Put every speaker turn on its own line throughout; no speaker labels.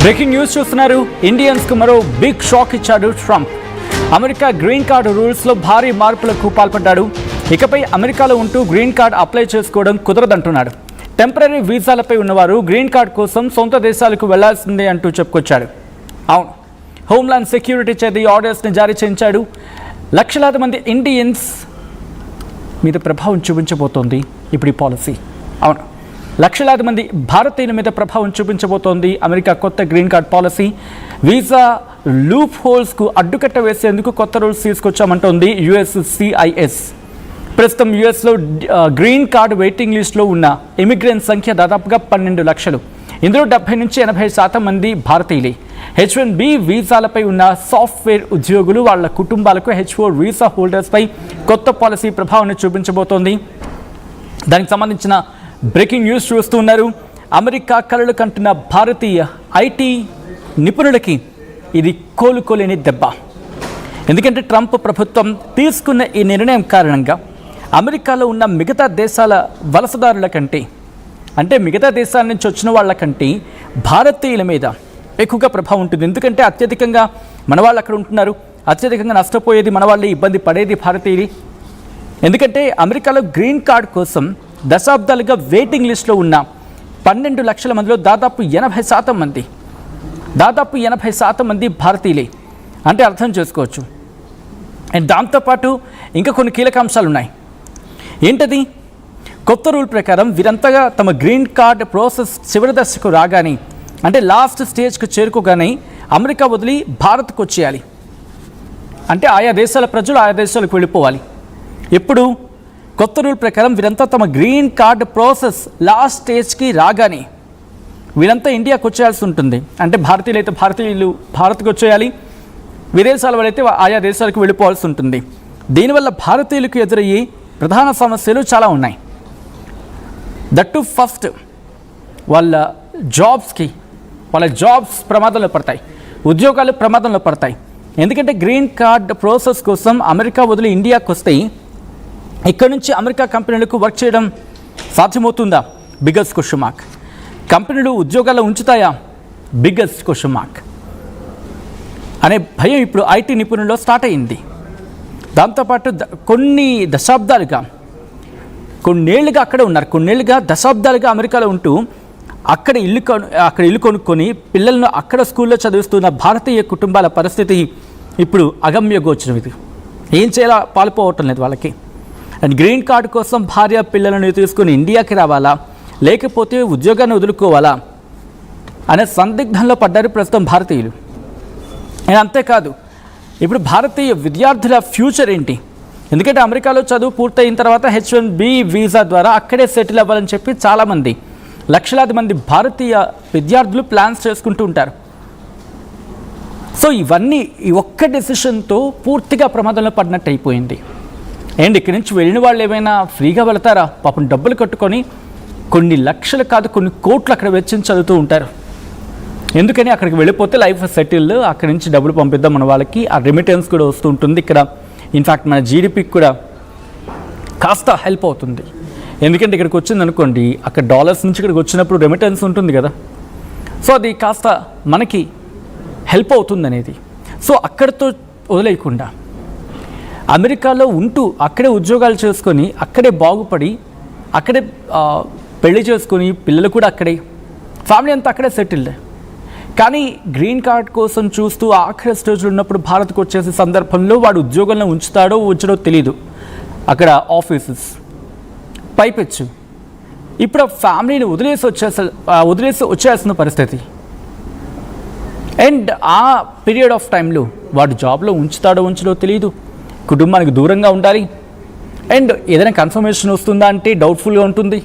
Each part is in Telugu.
బ్రేకింగ్ న్యూస్ చూస్తున్నారు. ఇండియన్స్ కు మరో బిగ్ షాక్ ఇచ్చాడు Trump. America green card rules లో భారీ మార్పులకు పాల్పడ్డాడు. ఇకపై అమెరికాలో ఉంటూ గ్రీన్ కార్డ్ అప్లై చేసుకోవడం కుదరదంటున్నాడు. టెంపరీ వీసాలపై ఉన్నవారు గ్రీన్ కార్డ్ కోసం సొంత దేశాలకు వెళ్లాల్సిందే అంటూ చెప్పుకొచ్చాడు. అవును, హోమ్లాండ్ సెక్యూరిటీ చేత ఈ ఆర్డర్స్ని జారీ చేయించాడు. లక్షలాది మంది ఇండియన్స్ మీద ప్రభావం చూపించబోతోంది ఇప్పుడు ఈ పాలసీ. అవును, లక్షలాది మంది భారతీయుల మీద ప్రభావం చూపించబోతోంది అమెరికా కొత్త green card policy. Visa loop హోల్స్కు అడ్డుకట్ట వేసేందుకు కొత్త రూల్స్ తీసుకొచ్చామంటోంది USCIS. ప్రస్తుతం యుఎస్లో గ్రీన్ కార్డ్ వెయిటింగ్ లిస్టులో ఉన్న ఇమిగ్రెంట్ సంఖ్య దాదాపుగా 12 లక్షలు. ఇందులో 70 నుంచి 80% మంది భారతీయులే. H1B వీసాలపై ఉన్న సాఫ్ట్వేర్ ఉద్యోగులు, వాళ్ళ కుటుంబాలకు H4 వీసా హోల్డర్స్పై కొత్త పాలసీ ప్రభావాన్ని చూపించబోతోంది. దానికి సంబంధించిన బ్రేకింగ్ న్యూస్ చూస్తున్నారు. అమెరికా కలలు కంటున్న భారతీయ IT నిపుణులకి ఇది కోలుకోలేని దెబ్బ. ఎందుకంటే ట్రంప్ ప్రభుత్వం తీసుకున్న ఈ నిర్ణయం కారణంగా అమెరికాలో ఉన్న మిగతా దేశాల వలసదారుల కంటే, అంటే మిగతా దేశాల నుంచి వచ్చిన వాళ్ళ కంటే భారతీయుల మీద ఎక్కువగా ప్రభావం ఉంటుంది. ఎందుకంటే అత్యధికంగా మన వాళ్ళు అక్కడ ఉంటున్నారు. అత్యధికంగా నష్టపోయేది మన వాళ్ళే, ఇబ్బంది పడేది భారతీయులు. ఎందుకంటే అమెరికాలో గ్రీన్ కార్డ్ కోసం దశాబ్దాలుగా వెయిటింగ్ లిస్టులో ఉన్న 12 లక్షల మందిలో దాదాపు 80% మంది భారతీయులే. అంటే అర్థం చేసుకోవచ్చు. అండ్ దాంతోపాటు ఇంకా కొన్ని కీలక అంశాలు ఉన్నాయి. ఏంటది? కొత్త రూల్ ప్రకారం వీరంతగా తమ గ్రీన్ కార్డ్ ప్రాసెస్ చివరి దశకు రాగానే, అంటే లాస్ట్ స్టేజ్కు చేరుకోగానే అమెరికా వదిలి భారత్కు వచ్చేయాలి. అంటే ఆయా దేశాల ప్రజలు ఆయా దేశాలకు వెళ్ళిపోవాలి. ఎప్పుడు? కొత్త రూల్ ప్రకారం వీరంతా తమ గ్రీన్ కార్డ్ ప్రాసెస్ లాస్ట్ స్టేజ్కి రాగానే వీరంతా ఇండియాకు వచ్చేయాల్సి ఉంటుంది. అంటే భారతీయులు అయితే భారతీయులు భారత్కు వచ్చేయాలి, విదేశాల వాళ్ళైతే ఆయా దేశాలకు వెళ్ళిపోవాల్సి ఉంటుంది. దీనివల్ల భారతీయులకు ఎదురయ్యే ప్రధాన సమస్యలు చాలా ఉన్నాయి. దట్టు ఫస్ట్, వాళ్ళ జాబ్స్ ప్రమాదంలో పడతాయి, ఉద్యోగాలు ప్రమాదంలో పడతాయి. ఎందుకంటే గ్రీన్ కార్డ్ ప్రాసెస్ కోసం అమెరికా వదిలి ఇండియాకు వస్తే ఇక్కడ నుంచి అమెరికా కంపెనీలకు వర్క్ చేయడం సాధ్యమవుతుందా? Biggest question mark. కంపెనీలు ఉద్యోగాల్లో ఉంచుతాయా? బిగ్గెస్ట్ క్వశ్చన్ మార్క్ అనే భయం ఇప్పుడు IT నిపుణుల్లో స్టార్ట్ అయింది. దాంతోపాటు కొన్ని దశాబ్దాలుగా, కొన్నేళ్లుగా అక్కడే ఉన్నారు, కొన్నేళ్లుగా దశాబ్దాలుగా అమెరికాలో ఉంటూ అక్కడ ఇల్లు కొనుక్కొని పిల్లలను అక్కడ స్కూల్లో చదివిస్తున్న భారతీయ కుటుంబాల పరిస్థితి ఇప్పుడు అగమ్య గోచరం. ఇది ఏం చేయాలో పాల్పోవటం లేదు వాళ్ళకి. అండ్ గ్రీన్ కార్డు కోసం భార్య పిల్లలను తీసుకుని ఇండియాకి రావాలా, లేకపోతే ఉద్యోగాన్ని వదులుకోవాలా అనే సందిగ్ధంలో పడ్డారు ప్రస్తుతం భారతీయులు. అండ్ అంతేకాదు, ఇప్పుడు భారతీయ విద్యార్థుల ఫ్యూచర్ ఏంటి? ఎందుకంటే అమెరికాలో చదువు పూర్తయిన తర్వాత H1B వీసా ద్వారా అక్కడే సెటిల్ అవ్వాలని చెప్పి చాలామంది, లక్షలాది మంది భారతీయ విద్యార్థులు ప్లాన్స్ చేసుకుంటూ ఉంటారు. సో ఇవన్నీ ఈ ఒక్క డెసిషన్తో పూర్తిగా ప్రమాదంలో పడినట్టు అయిపోయింది. అండ్ ఇక్కడి నుంచి వెళ్ళిన వాళ్ళు ఏమైనా ఫ్రీగా వెళతారా? పాపం డబ్బులు కట్టుకొని కొన్ని లక్షలు కాదు కొన్ని కోట్లు అక్కడ వెచ్చించి చదువుతూ ఉంటారు. ఎందుకని అక్కడికి వెళ్ళిపోతే లైఫ్ సెటిల్, అక్కడి నుంచి డబ్బులు పంపిద్దాం మన వాళ్ళకి, ఆ రెమిటెన్స్ కూడా వస్తూ ఉంటుంది. ఇక్కడ ఇన్ఫ్యాక్ట్ మన GDPకి కూడా కాస్త హెల్ప్ అవుతుంది. ఎందుకంటే ఇక్కడికి వచ్చింది అనుకోండి, అక్కడ డాలర్స్ నుంచి ఇక్కడికి వచ్చినప్పుడు రెమిటెన్స్ ఉంటుంది కదా, సో అది కాస్త మనకి హెల్ప్ అవుతుంది అనేది. సో అక్కడితో వదిలేయకుండా అమెరికాలో ఉంటూ అక్కడే ఉద్యోగాలు చేసుకొని, అక్కడే బాగుపడి, అక్కడే పెళ్లి చేసుకొని పిల్లలు కూడా అక్కడే, ఫ్యామిలీ అంతా అక్కడే సెటిల్డ్. కానీ గ్రీన్ కార్డ్ కోసం చూస్తూ ఆఖరి స్టేజ్లో ఉన్నప్పుడు భారత్కు వచ్చేసే సందర్భంలో వాడు ఉద్యోగంలో ఉంచడో తెలీదు. అక్కడ ఆఫీసెస్ పైపెచ్చు ఇప్పుడు ఫ్యామిలీని వదిలేసి వచ్చేయాల్సిన పరిస్థితి. అండ్ ఆ పీరియడ్ ఆఫ్ టైంలో వాడు జాబ్లో ఉంచడో తెలియదు, కుటుంబానికి దూరంగా ఉండాలి. అండ్ ఏదైనా కన్ఫర్మేషన్ వస్తుందా అంటే డౌట్ఫుల్గా ఉంటుంది.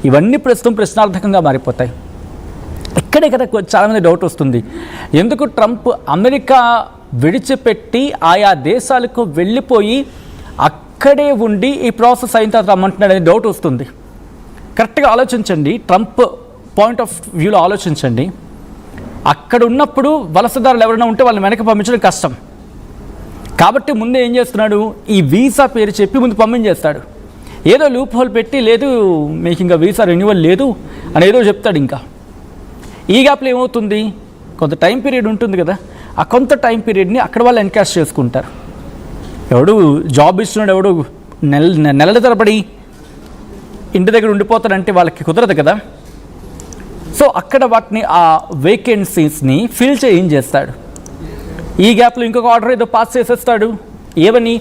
ఇవన్నీ ప్రస్తుతం ప్రశ్నార్థకంగా మారిపోతాయి. ఇక్కడే కదా చాలామంది డౌట్ వస్తుంది, ఎందుకు ట్రంప్ అమెరికా విడిచిపెట్టి ఆయా దేశాలకు వెళ్ళిపోయి అక్కడే ఉండి ఈ ప్రాసెస్ అయిన తర్వాత రమ్మంటున్నాడు అనే డౌట్ వస్తుంది. కరెక్ట్గా ఆలోచించండి, ట్రంప్ పాయింట్ ఆఫ్ వ్యూలో ఆలోచించండి. అక్కడ ఉన్నప్పుడు వలసదారులు ఎవరైనా ఉంటే వాళ్ళని వెనక్కి పంపించడం కష్టం. కాబట్టి ముందే ఏం చేస్తున్నాడు, ఈ వీసా పేరు చెప్పి ముందు పంపించేస్తాడు. ఏదో లూప్ హోల్ పెట్టి, లేదు మీకు ఇంకా వీసా రెన్యువల్ లేదు అని ఏదో చెప్తాడు. ఇంకా ఈ గ్యాప్లో ఏమవుతుంది, కొంత టైం పీరియడ్ ఉంటుంది కదా, ఆ కొంత టైం పీరియడ్ని అక్కడ వాళ్ళు ఎన్కాష్ చేసుకుంటారు. ఎవడు జాబ్ ఇస్తున్నాడు, ఎవడు నెలల తరబడి ఇంటి దగ్గర ఉండిపోతాడంటే వాళ్ళకి కుదరదు కదా. సో అక్కడ వాటిని ఆ వేకెన్సీస్ని ఫిల్ ఏం చేస్తాడు, ఈ గ్యాప్లో ఇంకొక ఆర్డర్ ఏదో పాస్ చేసేస్తాడు. ఏమని,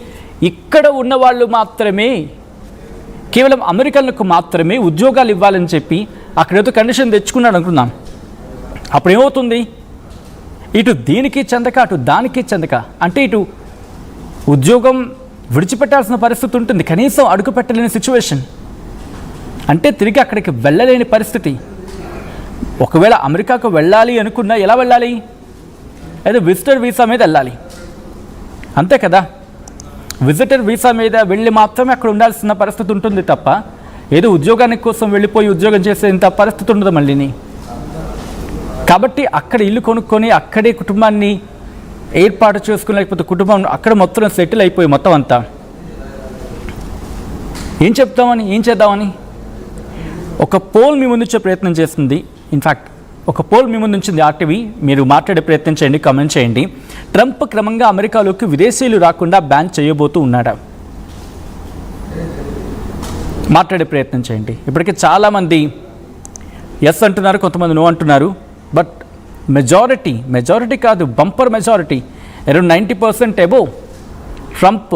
ఇక్కడ ఉన్న వాళ్ళు మాత్రమే, కేవలం అమెరికన్లకు మాత్రమే ఉద్యోగాలు ఇవ్వాలని చెప్పి అక్కడేదో కండిషన్ తెచ్చుకున్నాడు అనుకుందాం. అప్పుడు ఏమవుతుంది, ఇటు దీనికి చెందక అటు దానికి చెందక, అంటే ఇటు ఉద్యోగం విడిచిపెట్టాల్సిన పరిస్థితి ఉంటుంది, కనీసం అడుగు పెట్టలేని సిచ్యువేషన్, అంటే తిరిగి అక్కడికి వెళ్ళలేని పరిస్థితి. ఒకవేళ అమెరికాకు వెళ్ళాలి అనుకున్నా ఎలా వెళ్ళాలి, అయితే విజిటర్ వీసా మీద వెళ్ళాలి, అంతే కదా. విజిటర్ వీసా మీద వెళ్ళి మాత్రమే అక్కడ ఉండాల్సిన పరిస్థితి ఉంటుంది తప్ప ఏదో ఉద్యోగానికి కోసం వెళ్ళిపోయి ఉద్యోగం చేసేంత పరిస్థితి ఉండదు మళ్ళీని. కాబట్టి అక్కడ ఇల్లు కొనుక్కొని అక్కడే కుటుంబాన్ని ఏర్పాటు చేసుకుని, లేకపోతే కుటుంబం అక్కడ మొత్తం సెటిల్ అయిపోయి మొత్తం అంతా ఏం చేద్దామని ఒక పోల్ మీ ముందు వచ్చే ప్రయత్నం చేస్తుంది. ఇన్ఫ్యాక్ట్ ఒక పోల్ మీ ముందు ఉంచింది ఆర్టీవీ, మీరు మాట్లాడే ప్రయత్నం చేయండి, కామెంట్ చేయండి. ట్రంప్ క్రమంగా అమెరికాలోకి విదేశీయులు రాకుండా బ్యాన్ చేయబోతూ ఉన్నాడా, మాట్లాడే ప్రయత్నం చేయండి. ఇప్పటికే చాలామంది ఎస్ అంటున్నారు, కొంతమంది నో అంటున్నారు. బట్ మెజారిటీ కాదు, bumper majority, around 90% above Trump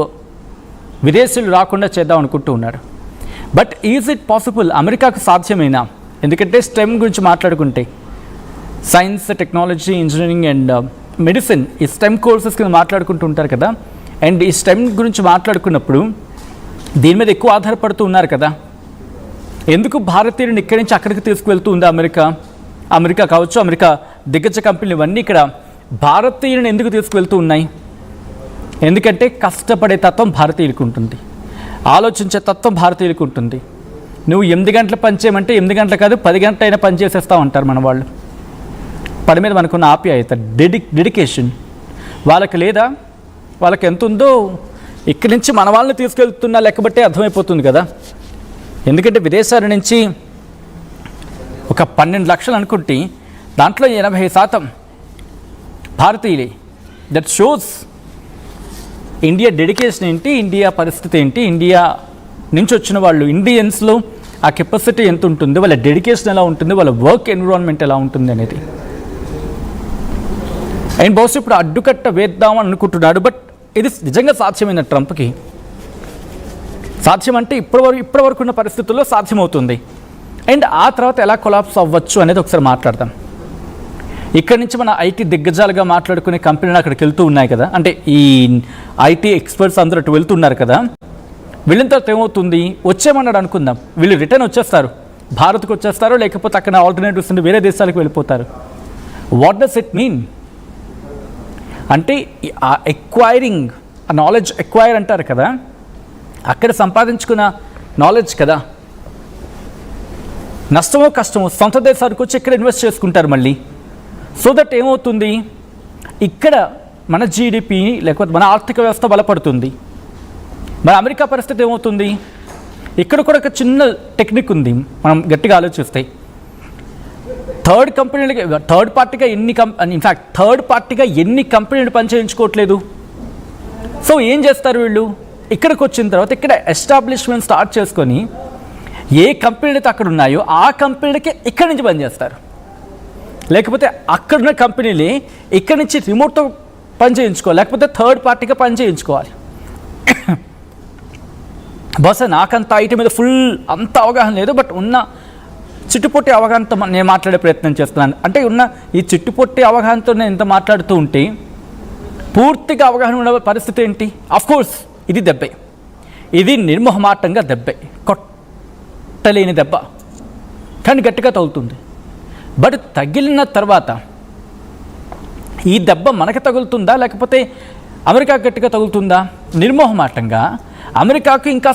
విదేశీయులు రాకుండా చేద్దాం అనుకుంటూ ఉన్నాడు. బట్ ఈజ్ ఇట్ పాసిబుల్, అమెరికాకు సాధ్యమేనా? ఎందుకంటే స్టెమ్ గురించి మాట్లాడుకుంటే science, technology, engineering and medicine, ఈ స్టెమ్ కోర్సెస్ కింద మాట్లాడుకుంటూ ఉంటారు కదా. అండ్ ఈ స్టెమ్ గురించి మాట్లాడుకున్నప్పుడు దీని మీద ఎక్కువ ఆధారపడుతూ ఉన్నారు కదా. ఎందుకు భారతీయులను ఇక్కడి నుంచి అక్కడికి తీసుకువెళ్తూ ఉంది అమెరికా కావచ్చు, అమెరికా దిగ్గజ కంపెనీలు ఇవన్నీ ఇక్కడ భారతీయులను ఎందుకు తీసుకువెళ్తూ ఉన్నాయి? ఎందుకంటే కష్టపడే తత్వం భారతీయులకు ఉంటుంది, ఆలోచించే తత్వం భారతీయులకు ఉంటుంది. నువ్వు 8 గంటలు పనిచేయమంటే 8 గంటలు కాదు 10 గంటలైనా పనిచేసేస్తావు అంటారు మన వాళ్ళు. పని మీద మనకున్న ఆప్యాయత, డెడికేషన్ వాళ్ళకి లేదా? వాళ్ళకి ఎంత ఉందో ఇక్కడి నుంచి మన వాళ్ళని తీసుకెళ్తున్నా లెక్కబట్టే అర్థమైపోతుంది కదా. ఎందుకంటే విదేశాల నుంచి ఒక 12 లక్షలు అనుకుంటే దాంట్లో 80% భారతీయులే. దట్ షోస్ ఇండియా డెడికేషన్ ఏంటి, ఇండియా పరిస్థితి ఏంటి, ఇండియా నుంచి వచ్చిన వాళ్ళు ఇండియన్స్లో ఆ కెపాసిటీ ఎంత ఉంటుంది, వాళ్ళ డెడికేషన్ ఎలా ఉంటుంది, వాళ్ళ వర్క్ ఎన్విరాన్మెంట్ ఎలా ఉంటుంది అనేది. అండ్ బహుశా ఇప్పుడు అడ్డుకట్ట వేద్దామని అనుకుంటున్నాడు. బట్ ఇది నిజంగా సాధ్యమైన ట్రంప్కి సాధ్యం అంటే ఇప్పటి వరకు ఉన్న పరిస్థితుల్లో సాధ్యమవుతుంది. అండ్ ఆ తర్వాత ఎలా కొలాప్స్ అవ్వచ్చు అనేది ఒకసారి మాట్లాడదాం. ఇక్కడి నుంచి మన ఐటీ దిగ్గజాలుగా మాట్లాడుకునే కంపెనీలు అక్కడికి వెళ్తూ ఉన్నాయి కదా, అంటే ఈ ఐటీ ఎక్స్పర్ట్స్ అందరూ అటు వెళ్తున్నారు కదా. వెళ్ళిన తర్వాత ఏమవుతుంది, వచ్చేమన్నాడు అనుకుందాం, వీళ్ళు రిటర్న్ వచ్చేస్తారు, భారత్కు వచ్చేస్తారు, లేకపోతే అక్కడ ఆల్టర్నేటివ్స్ ఉంటే వేరే దేశాలకు వెళ్ళిపోతారు. వాట్ డస్ ఇట్ మీన్ అంటే ఆ ఎక్వైరింగ్, ఆ నాలెడ్జ్ ఎక్వైర్ అంటారు కదా, అక్కడ సంపాదించుకున్న నాలెడ్జ్ కదా, నష్టమో కష్టమో సొంత దేశానికి వచ్చి ఇక్కడ ఇన్వెస్ట్ చేసుకుంటారు మళ్ళీ. సో దట్ ఏమవుతుంది, ఇక్కడ మన జీడిపి లేకపోతే మన ఆర్థిక వ్యవస్థ బలపడుతుంది. మన అమెరికా పరిస్థితి ఏమవుతుంది, ఇక్కడ కూడా ఒక చిన్న టెక్నిక్ ఉంది మనం గట్టిగా ఆలోచిస్తే. థర్డ్ పార్టీగా ఎన్ని కంపెనీలు పనిచేయించుకోవట్లేదు. సో ఏం చేస్తారు వీళ్ళు, ఇక్కడికి వచ్చిన తర్వాత ఇక్కడ ఎస్టాబ్లిష్మెంట్ స్టార్ట్ చేసుకొని ఏ కంపెనీలు అయితే అక్కడ ఉన్నాయో ఆ కంపెనీలకి ఇక్కడి నుంచి పనిచేస్తారు, లేకపోతే అక్కడున్న కంపెనీలే ఇక్కడి నుంచి రిమోట్తో పనిచేయించుకోవాలి, లేకపోతే థర్డ్ పార్టీగా పనిచేయించుకోవాలి. బహుశా నాకంత ఐటీ మీద అంత అవగాహన లేదు, బట్ ఉన్న చిట్టుపొట్టి అవగాహనతో నేను మాట్లాడే ప్రయత్నం చేస్తున్నాను. అంటే ఉన్న ఈ చిట్టుపొట్టి అవగాహనతో నేను ఇంత మాట్లాడుతూ ఉంటే పూర్తిగా అవగాహన ఉన్న పరిస్థితి ఏంటి? అఫ్కోర్స్ ఇది దెబ్బే, ఇది నిర్మోహమాటంగా దెబ్బే, కొట్టలేని దెబ్బ, కానీ గట్టిగా తగులుతుంది. బట్ తగిలిన తర్వాత ఈ దెబ్బ మనకి తగులుతుందా లేకపోతే అమెరికా గట్టిగా తగులుతుందా? నిర్మోహమాటంగా అమెరికాకు ఇంకా